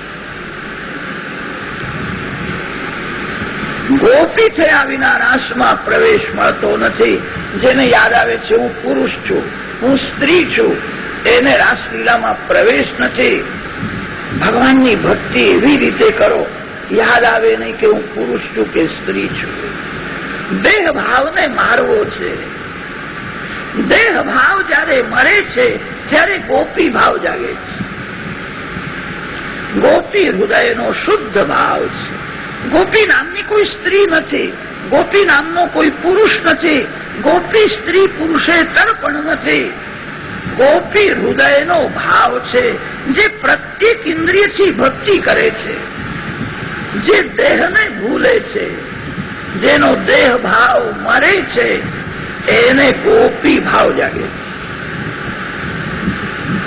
Speaker 1: ગોપી થયા વિના રાસમાં પ્રવેશ મળતો નથી. જેને યાદ આવે છે હું પુરુષ છું, હું સ્ત્રી છું, એને રાસલીલામાં પ્રવેશ નથી. ભગવાનની ભક્તિ એવી રીતે કરો, યાદ આવે નહીં કે હું પુરુષ છું કે સ્ત્રી છું. દેહ ભાવને મારવો છે. દેહ ભાવ જયારે મરે છે ત્યારે ગોપી ભાવ જાગે છે. ગોપી હૃદયનો શુદ્ધ ભાવ છે. ગોપી નામની કોઈ સ્ત્રી નથી. ગોપી નામનો કોઈ પુરુષ નથી. ગોપી સ્ત્રી પુરુષેતર પણ નથી. ગોપી હૃદયનો ભાવ છે, જે પ્રત્યેક ઇન્દ્રિયથી ભક્તિ કરે છે, જે દેહને ભૂલે છે, જેનો દેહ ભાવ મરે છે, એને ગોપી ભાવ જાગે.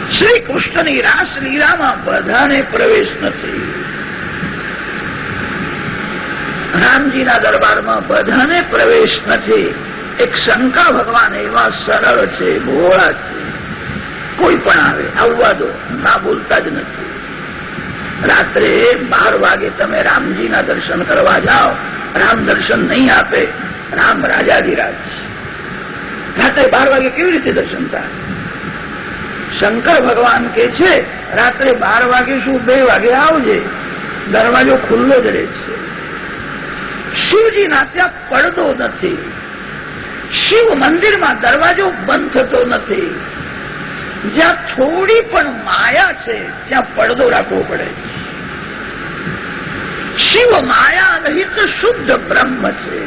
Speaker 1: શ્રી કૃષ્ણની રાસલીલામાં બધાને પ્રવેશ નથી. રામજીના દરબારમાં બધાને પ્રવેશ નથી. એક શંકર ભગવાન એવા સરળ છે, ભોળા છે. કોઈ પણ આવે, આવવા દો, ના બોલતા જ નથી. રાત્રે 12 વાગે તમે રામજીના દર્શન કરવા જાઓ, રામ દર્શન નહીં આપે. રામ રાજાધિરાજ છે. રાત્રે 12 વાગે કેવી રીતે દર્શન થાય? શંકર ભગવાન કે છે રાત્રે 12 વાગે શું 2 વાગે આવજે, દરવાજો ખુલ્લો જ રહે છે. શિવજીના ત્યાં પડદો નથી. શિવ મંદિરમાં દરવાજો બંધ થતો નથી. જ્યાં થોડી પણ માયા છે ત્યાં પડદો રાખવો પડે. શિવ માયા રહિત શુદ્ધ બ્રહ્મ છે.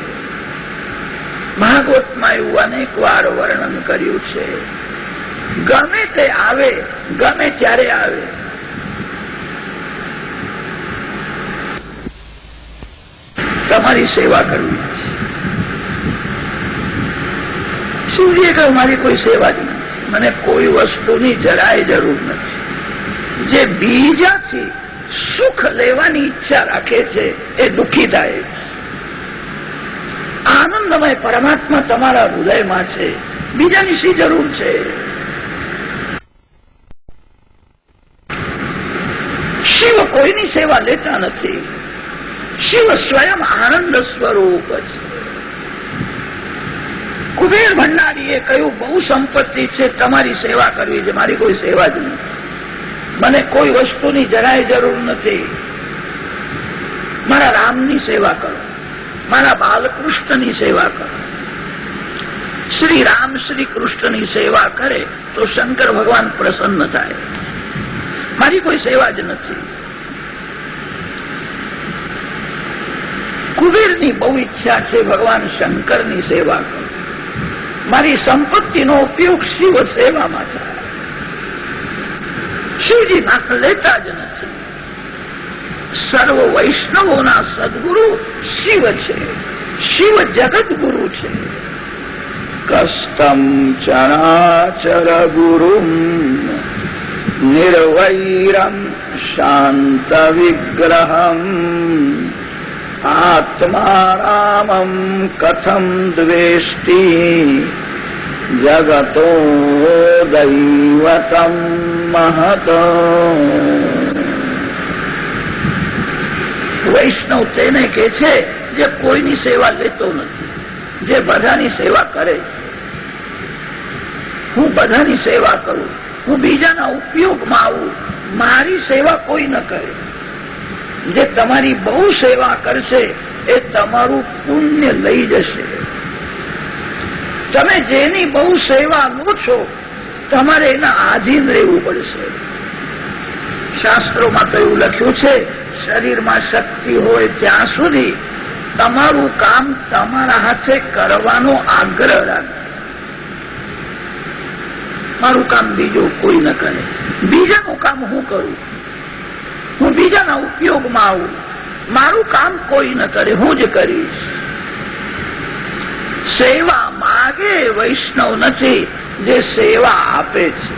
Speaker 1: ભાગવતમાં એવું અનેક વાર વર્ણન કર્યું છે. ગમે તે આવે, ગમે ત્યારે આવે. તમારી સેવા કરવી છે. શિવજીએ કહ્યું મારી કોઈ સેવા જ નથી, મને કોઈ વસ્તુની જરાય જરૂર નથી. જે બીજાથી સુખ લેવાની ઈચ્છા રાખે છે એ દુઃખી થાય. આનંદમય પરમાત્મા તમારા હૃદયમાં છે, બીજાની શી જરૂર છે? શિવ કોઈની સેવા લેતા નથી. શિવ સ્વયં આનંદ સ્વરૂપ છે. કુબેર ભંડારીએ કહ્યું બહુ સંપત્તિ છે, તમારી સેવા કરવી છે, મારી કોઈ સેવા જ નથી. મને કોઈ વસ્તુની જરાય જરૂર નથી. મારા રામની સેવા કરો, મારા બાલકૃષ્ણની સેવા કરો. શ્રી રામ શ્રી કૃષ્ણની સેવા કરે તો શંકર ભગવાન પ્રસન્ન થાય. મારી કોઈ સેવા જ નથી. કુબેરની બહુ ઈચ્છા છે ભગવાન શંકરની સેવા કરો. મારી સંપત્તિનો ઉપયોગ શિવ સેવામાં થાય. શિવજી નાક લેતા જ નથી. સર્વ વૈષ્ણવોના સદગુરુ શિવ છે. શિવ જગદગુરુ છે. કસ્તમ ચરાચર ગુરુમ નિર્વૈરમ શાંત વિગ્રહમ આત્મારામમ કથમ દ્વેષ્ટિ જગતો દૈવતમ મહત. વૈષ્ણવ તેને કે છે જે કોઈની સેવા લેતો નથી, જે બધાની સેવા કરે. હું બધાની સેવા કરું, હું બીજાના ઉપયોગમાં આવું, મારી સેવા કોઈ ન કરે. જે તમારી બહુ સેવા કરશે એ તમારું પુણ્ય લઈ જશે. તમે જેની બહુ સેવા લો છો તમારે એના આધીન રહેવું પડશે. શાસ્ત્રોમાં તો એવું લખ્યું છે, શરીરમાં શક્તિ હોય ત્યાં સુધી તમારું કામ તમારા હાથે કરવાનો આગ્રહ રાખો. મારું કામ બીજું કોઈ ન કરે, બીજાનું કામ હું કરું, હું બીજાના ઉપયોગમાં આવું, મારું કામ કોઈ ન કરે, હું જ કરીશ. સેવા માગે વૈષ્ણવ નથી, જે સેવા આપે છે.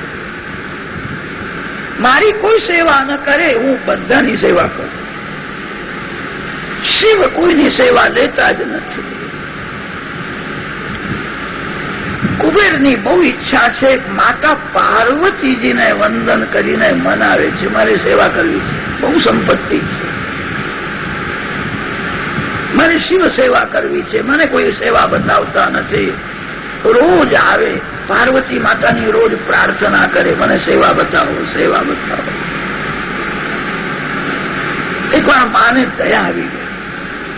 Speaker 1: મારી કોઈ સેવા ન કરે, હું બધાની સેવા કરું. શિવ કોઈની સેવા લેતા જ નથી. કુબેરની બહુ ઈચ્છા છે, માતા પાર્વતીજીને વંદન કરીને મનાવે છે, મારે સેવા કરવી છે, બહુ સંપત્તિ છે, મારે શિવ સેવા કરવી છે, મને કોઈ સેવા બતાવતા નથી. રોજ આવે પાર્વતી માતાની, રોજ પ્રાર્થના કરે, મને સેવા બતાવો, સેવા બતાવો. એકવાર માને દયા આવી ગઈ,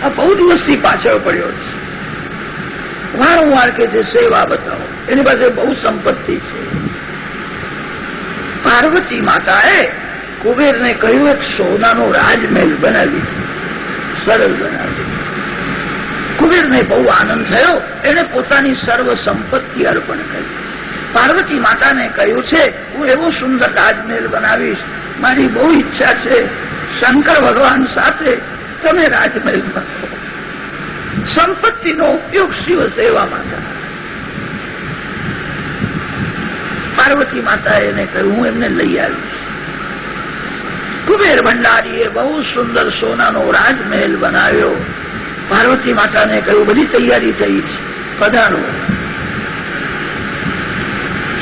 Speaker 1: આ બહુ દિવસથી પાછળ પડ્યો છે, વારંવાર કે છે સેવા બતાવો. એની પાસે બહુ સંપત્તિ છે. પાર્વતી માતાએ કુબેરને કહ્યું એક સોનાનો રાજમહેલ બનાવી, સરળ બનાવી. કુબેરને બહુ આનંદ થયો, એને પોતાની સર્વ સંપત્તિ અર્પણ કરી. પાર્વતી માતાને કહ્યું છે હું એવો સુંદર રાજમહેલ બનાવીશ, મારી બહુ ઈચ્છા છે, શંકર ભગવાન સાથે તમે રાજમહેલ બનાવો. સંપત્તિનો ઉપયોગ શિવ સેવામાં થાય. પાર્વતી માતાએ એને કહ્યું હું એમને લઈ આવીશ. કુબેર ભંડારીએ બહુ સુંદર સોનાનો રાજમહેલ બનાવ્યો. પાર્વતી માતાને કહ્યું બધી તૈયારી થઈ છે, પધારો,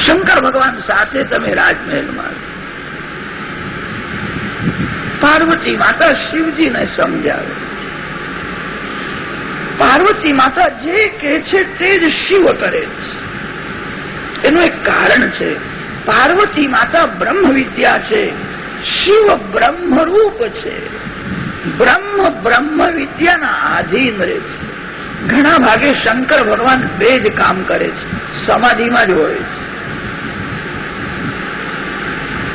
Speaker 1: શંકર ભગવાન સાથે તમે રાજમહેલમાં. પાર્વતી માતા શિવજીને સમજાવે. પાર્વતી માતા જે કહે છે તે જ શિવ કરે છે. એનું એક કારણ છે, પાર્વતી માતા બ્રહ્મ વિદ્યા છે, શિવ બ્રહ્મરૂપ છે. બ્રહ્મ વિદ્યાના આધીન રહે છે. ઘણા ભાગે શંકર ભગવાન બે જ કામ કરે છે, સમાધિમાં જ હોય છે.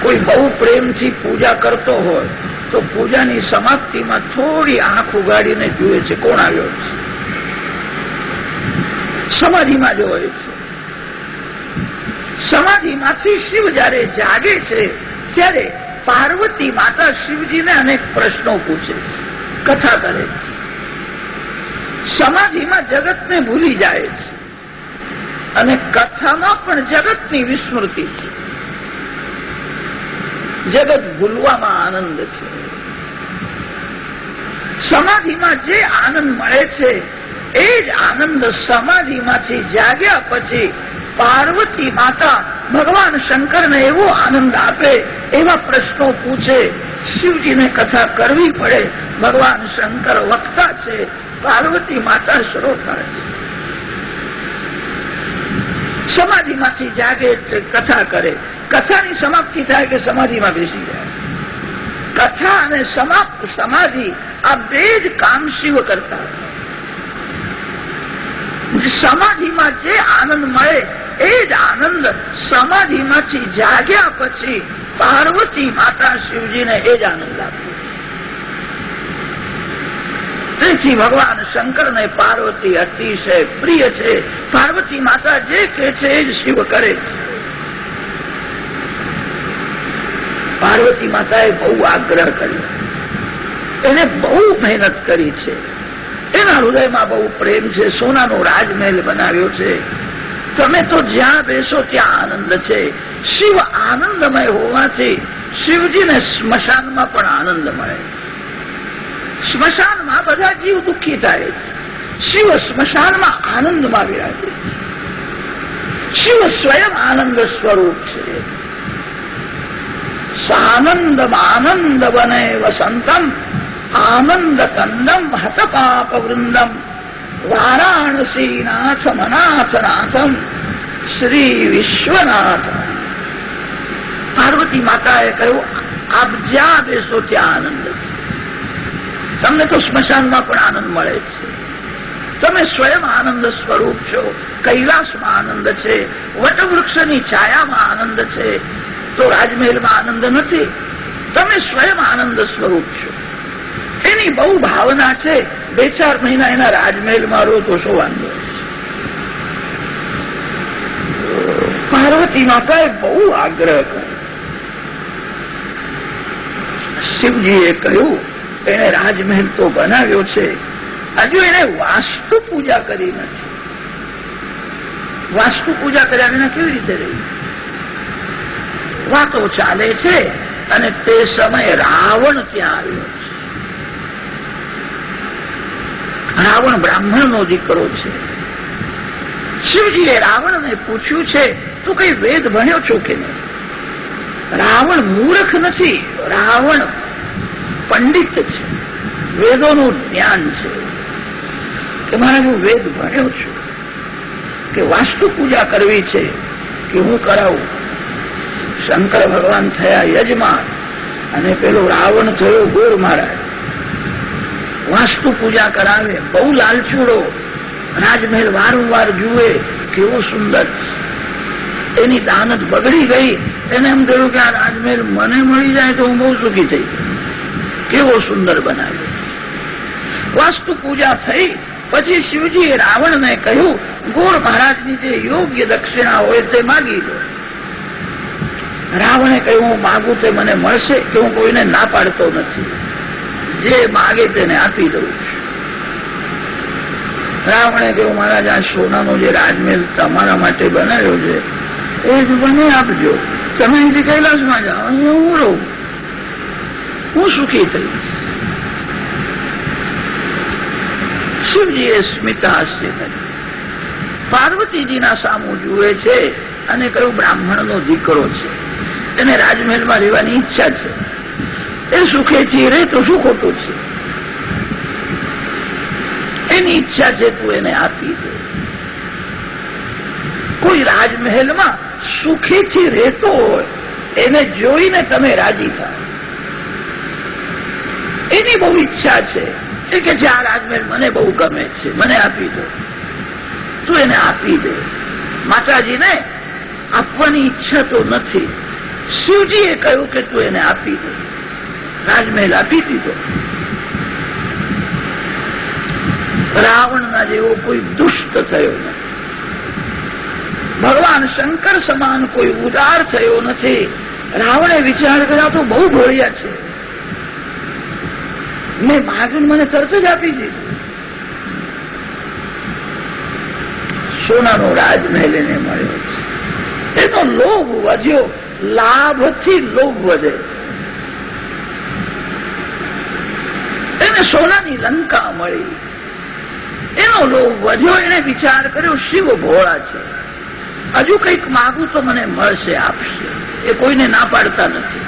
Speaker 1: કોઈ બહુ પ્રેમથી પૂજા કરતો હોય તો પૂજાની સમાપ્તિમાં થોડી આંખ ઉગાડીને જુએ છે કોણ આવ્યો છે, સમાધિમાં જ હોય છે. સમાધિમાંથી શિવ જયારે જાગે છે ત્યારે પાર્વતી માતા શિવજીને અનેક પ્રશ્નો પૂછે છે, કથા કરે છે. સમાધિમાં જગતને ભૂલી જાય છે અને કથામાં પણ જગતની વિસ્મૃતિ છે. જગત ભૂલવામાં આનંદ છે. સમાધિમાં જે આનંદ મળે છે એ જ આનંદ સમાધિમાંથી જાગ્યા પછી પાર્વતી માતા ભગવાન શંકરને એવો આનંદ આપે, એવા પ્રશ્નો પૂછે. શિવજીને કથા કરવી પડે. ભગવાન શંકર વક્તા છે, પાર્વતી માતા શ્રોતા છે. સમાધિમાંથી જાગે એટલે કથા કરે. કથાની સમાપ્તિ થાય કે સમાધિમાં બેસી જાય. કથા અને સમાપ્ત સમાધિ આ બે જ કામ શિવ કરતા. સમાધિમાં જે આનંદ મળે એ જ આનંદ સમાધિમાંથી જાગ્યા પછી પાર્વતી માતા શિવજીને એ જ આનંદ આપે. તેથી ભગવાન શંકરને પાર્વતી અતિશય પ્રિય છે. પાર્વતી માતા જે કહે છે એ જ શિવ કરે છે. પાર્વતી માતાએ બહુ આગ્રહ કર્યો, એને બહુ મહેનત કરી છે. એના હૃદયમાં બહુ પ્રેમ છે. સોનાનો રાજમહેલ બનાવ્યો છે. તમે તો જ્યાં બેસો ત્યાં આનંદ છે. શિવ આનંદમય હોવાથી શિવજીને સ્મશાનમાં પણ આનંદ મળે. સ્મશાનમાં બધા જીવ દુઃખી થાય, શિવ સ્મશાનમાં આનંદમાં વિરાજે. શિવ સ્વયં આનંદ સ્વરૂપ છે. સાનંદમ આનંદ બને વસંતમ આનંદ કંદમ હત પાપ વૃંદમ વારાણસીનાથ મનાથનાથમ શ્રી વિશ્વનાથ. પાર્વતી માતાએ કહ્યું, આપ જ્યાં બેસો ત્યાં આનંદ છે. તમને તો સ્મશાનમાં પણ આનંદ મળે છે. તમે સ્વયં આનંદ સ્વરૂપ છો. કૈલાસમાં આનંદ છે, વટવૃક્ષની છાયામાં આનંદ છે, તો રાજમહેલમાં આનંદ નથી. તમે સ્વયં આનંદ સ્વરૂપ છો. એની બહુ ભાવના છે. 2-4 મહિના એના રાજમહેલમાં રહો તો શું વાંધો? પાર્વતી માતાએ બહુ આગ્રહ કર્યો. શિવજીએ કહ્યું, એને રાજમહેલ તો બનાવ્યો છે, હજુ એને વાસ્તુ પૂજા કરી નથી. વાસ્તુ પૂજા કર્યા વિના કેવી રીતે રહી? વાતો ચાલે છે અને તે સમયે રાવણ ત્યાં આવ્યો છે. રાવણ બ્રાહ્મણનો દીકરો છે. શિવજીએ રાવણને પૂછ્યું છે, તું કઈ વેદ ભણ્યો છો કે નહીં? રાવણ મૂર્ખ નથી, રાવણ પંડિત છે, વેદોનું જ્ઞાન છે. કે મારે હું વેદ ભણ્યો છું, કે વાસ્તુ પૂજા કરવી છે કે હું કરાવું? શંકર ભગવાન થયા યજમાન અને પેલો રાવણ થયો ગોર મહારાજ. વાસ્તુ પૂજા કરાવે, બહુ લાલચુડો, રાજમહેલ વારંવાર જુએ, કેવો સુંદર. એની દાનત બગડી ગઈ. એને એમ કહ્યું કે આ રાજમહેલ મને મળી જાય તો હું બહુ સુખી થઈ. કેવો સુંદર બનાવ્યો. વાસ્તુ પૂજા થઈ પછી શિવજીએ રાવણને કહ્યું, ગોર મહારાજની જે યોગ્ય દક્ષિણા હોય તે માગી લો. રાવણે કહ્યું, હું માગું તે મને મળશે કે હું કોઈને ના પાડતો નથી, જે માગે તેને આપી દઉં છું. રાવણે કહ્યું, મહારાજ આ સોનાનો જે રાજમહેલ તમારા માટે બનાવ્યો છે એ જ મને આપજો. તમે અહીંથી કૈલાસમાં જાઓ, અહીંયા હું રહું, હું સુખી થઈશ. શિવજીએ સ્મિતહાસ્ય કર્યું. પાર્વતીજીના સામું જુએ છે અને કહ્યું, બ્રાહ્મણનો દીકરો છે, એને રાજમહેલમાં રહેવાની ઈચ્છા છે, એ સુખેથી રહે તો શું ખોટું છે? એની ઈચ્છા છે, તું એને આપી દે. કોઈ રાજમહેલમાં સુખેથી રહેતો હોય એને જોઈને તમે રાજી થાવ. એની બહુ ઈચ્છા છે, એ કે છે આ રાજમહેલ મને બહુ ગમે છે, મને આપી દો. તું એને આપી દે. માતાજીને આપવાની ઈચ્છા તો નથી. શિવજીએ કહ્યું કે તું એને આપી દે. રાજમહેલ આપી દીધો. રાવણના જેવો કોઈ દુષ્ટ થયો નથી. ભગવાન શંકર સમાન કોઈ ઉદાર થયો નથી. રાવણે વિચાર કર્યા તો બહુ ભોળિયા છે, મેં માગીને મને તરત જ આપી દીધું. સોનાનો રાજમહેલ એને મળ્યો છે. એનો લોભ વધ્યો. લાભથી લોભ વધે છે. એને સોનાની લંકા મળી, એનો લોભ વધ્યો. એને વિચાર કર્યો, શિવ ભોળા છે, હજુ કંઈક માગું તો મને મળશે, આપશે. એ કોઈને ના પાડતા નથી.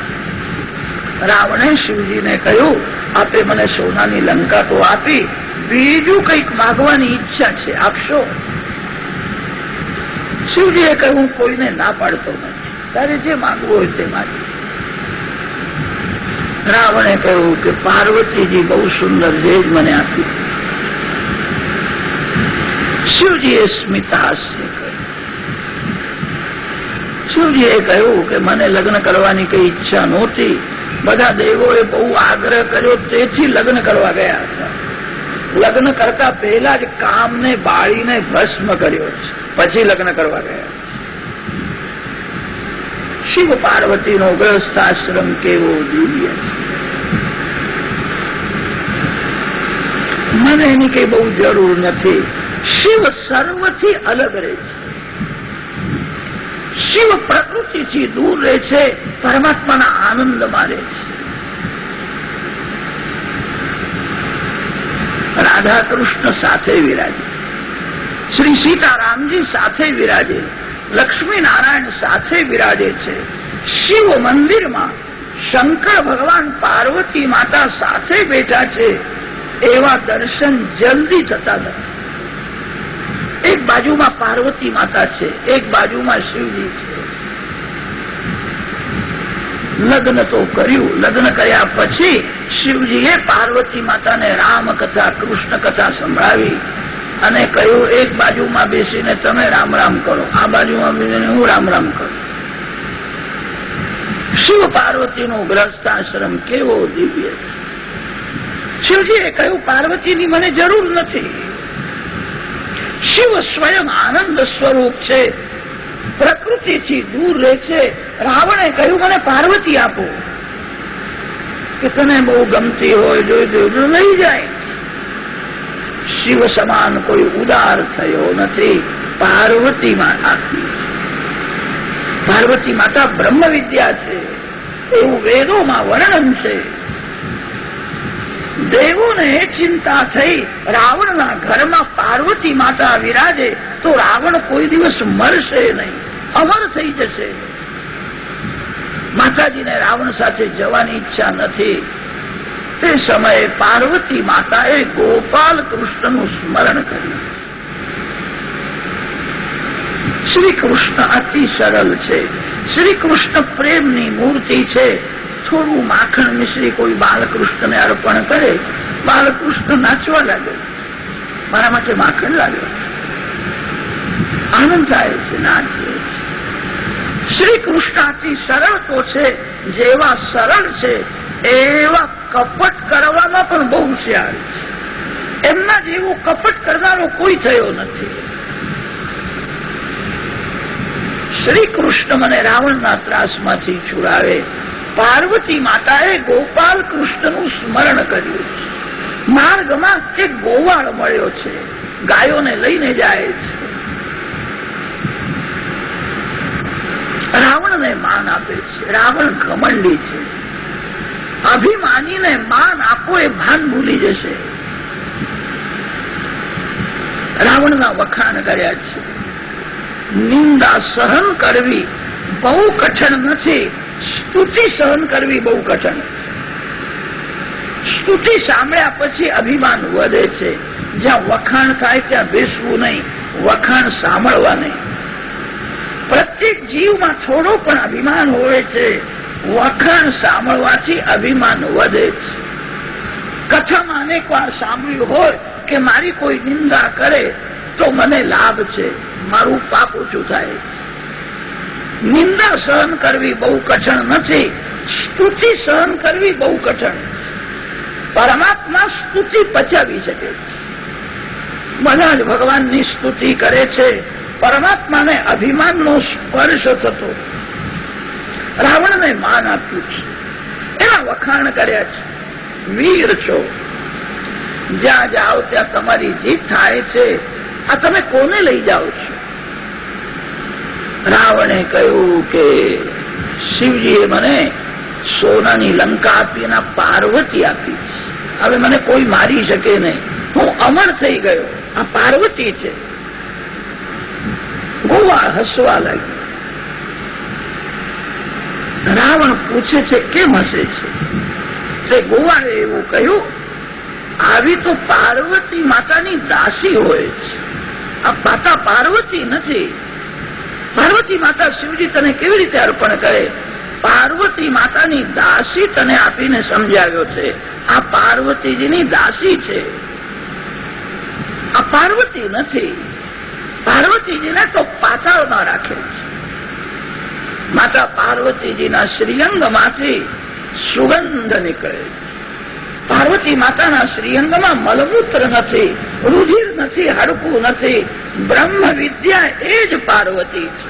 Speaker 1: રાવણે શિવજીને કહ્યું, આપે મને સોનાની લંકા તો આપી, બીજું કંઈક માગવાની ઈચ્છા છે, આપશો? શિવજીએ કહ્યું, કોઈને ના પાડતો નથી, તારે જે માગવું હોય તે માગી. રાવણે કહ્યું કે પાર્વતીજી બહુ સુંદર છે, જ મને આપી. શિવજીએ સ્મિતહાસ્ય કર્યું. શિવજીએ કહ્યું કે મને લગ્ન કરવાની કઈ ઈચ્છા નહોતી, બધા દેવોએ બહુ આગ્રહ કર્યો, તેથી લગ્ન કરવા ગયા હતા. લગ્ન કરતા પહેલા જ કામને બાળીને ભસ્મ કર્યો છે, પછી લગ્ન કરવા ગયા. શિવ પાર્વતીનો ગ્રહસ્થાશ્રમ કેવો દિવ્ય છે. મને એની કઈ બહુ જરૂર નથી. શિવ સર્વથી અલગ રહે છે. શિવ પ્રકૃતિથી દૂર રહે છે, પરમાત્માના આનંદમાં રહે છે. રાધા કૃષ્ણ સાથે વિરાજે, શ્રી સીતારામજી સાથે વિરાજે, લક્ષ્મી નારાયણ સાથે બિરાજે છે. શિવ મંદિરમાં શંકર ભગવાન પાર્વતી માતા સાથે બેઠા છે. એવા દર્શન જલ્દી થતા નથી. એક બાજુમાં પાર્વતી માતા છે, એક બાજુમાં શિવજી છે. લગ્ન તો કર્યું. લગ્ન કર્યા પછી શિવજીએ પાર્વતી માતાને રામ કથા કૃષ્ણ કથા સંભળાવી અને કહ્યું, એક બાજુમાં બેસીને તમે રામ રામ કરો, આ બાજુમાં બેસીને હું રામ રામ કરું. શિવ પાર્વતીનો ગ્રસ્તાશ્રમ કેવો દિવ્ય છે. શિવજીએ કહ્યું, પાર્વતીની મને જરૂર નથી. શિવ સ્વયં આનંદ સ્વરૂપ છે, પ્રકૃતિથી દૂર રહે છે. રાવણે કહ્યું, મને પાર્વતી આપો, કે તને બહુ ગમતી હોય, જોઈ લઈ જાય. શિવ સમાન કોઈ ઉદાર થયો નથી. પાર્વતી માતા, પાર્વતી માતા બ્રહ્મ વિદ્યા છે, એવું વેદોમાં વર્ણન છે. દેવોને ચિંતા થઈ, રાવણના ઘરમાં પાર્વતી માતા વિરાજે તો રાવણ કોઈ દિવસ મરશે નહીં, અમર થઈ જશે. માતાજીને રાવણ સાથે જવાની ઈચ્છા નથી. તે સમયે પાર્વતી માતાએ ગોપાલ કૃષ્ણનું સ્મરણ કર્યું. શ્રી કૃષ્ણ અતિ સરળ છે. શ્રી કૃષ્ણ પ્રેમની મૂર્તિ છે. થોડું માખણ મિશ્રી કોઈ બાલકૃષ્ણને અર્પણ કરે, બાલકૃષ્ણ નાચવા લાગે, મારા માટે માખણ લાગે, આનંદ થાય છે, નાચે. શ્રી કૃષ્ણ અતિ સરળ તો છે. જેવા સરળ છે એવા કપટ કરવામાં પણ બહુ હોશિયાર છે. એમના જેવું કપટ કરનારો કોઈ થયો નથી. શ્રી કૃષ્ણ મને રાવણના ત્રાસમાંથી છુડાવે. પાર્વતી માતાએ ગોપાલ કૃષ્ણનું સ્મરણ કર્યું. માર્ગમાં એક ગોવાળ મળ્યો છે, ગાયોને લઈને જાય છે. રાવણને માન આપે છે. રાવણ ઘમંડી છે. અભિમાનીને માન આપો એ ભાન ભૂલી જશે. રાવણના વખાણ કર્યા છે. નિંદા સહન કરવી બહુ કઠણ નથી, સ્તુતિ સહન કરવી બહુ કઠણ. સ્તુતિ સાંભળ્યા પછી અભિમાન વધે છે. જ્યાં વખાણ થાય ત્યાં બેસવું નહીં, વખાણ સાંભળવા નહીં. પ્રત્યેક જીવમાં થોડો પણ અભિમાન હોય છે. વખાણ સાંભળવાથી અભિમાન વધે છે. કથામાં અનેક વાર સાંભળ્યું હોય કે મારી કોઈ નિંદા કરે તો મને લાભ છે, મારું પાપ ઓછું થાય. નિંદા સહન કરવી બહુ કઠણ નથી, સ્તુતિ સહન કરવી બહુ કઠણ. પરમાત્મા સ્તુતિ પચાવી શકે છે. બધા જ ભગવાનની સ્તુતિ કરે છે. પરમાત્માને અભિમાનનો સ્પર્શ થતો. રાવણને માન આપ્યું છે, એના વખાણ કર્યા છે. વીર છો, જ્યાં જાઓ ત્યાં તમારી જીત થાય છે. આ તમે કોને લઈ જાઓ છો? રાવણે કહ્યું કે શિવજીએ મને સોનાની લંકા આપી, એના પાર્વતી આપી છે. હવે મને કોઈ મારી શકે નહીં, હું અમર થઈ ગયો. આ પાર્વતી છે. ગોવાળ હસવા લાગ્યો. રાવણ પૂછે છે કેમ હસે છે? તે ગોવાળે એવું કહ્યું, આવી તો પાર્વતી માતાની દાસી હોય છે, આ માતા પાર્વતી નથી. પાર્વતી માતા શિવજી તને કેવી રીતે અર્પણ કરે? પાર્વતી માતાની દાસી તને આપીને સમજાવ્યો છે. આ પાર્વતીજીની દાસી છે, આ પાર્વતી નથી. પાર્વતીજીને તો પાતાળમાં રાખે છે. માતા પાર્વતીજીના શ્રીઅંગમાંથી સુગંધ નીકળે છે. પાર્વતી માતાના શ્રીઅંગમાં મલમૂત્ર નથી, રુધિર નથી, હાડકું નથી. બ્રહ્મ વિદ્યા એ જ પાર્વતી છે.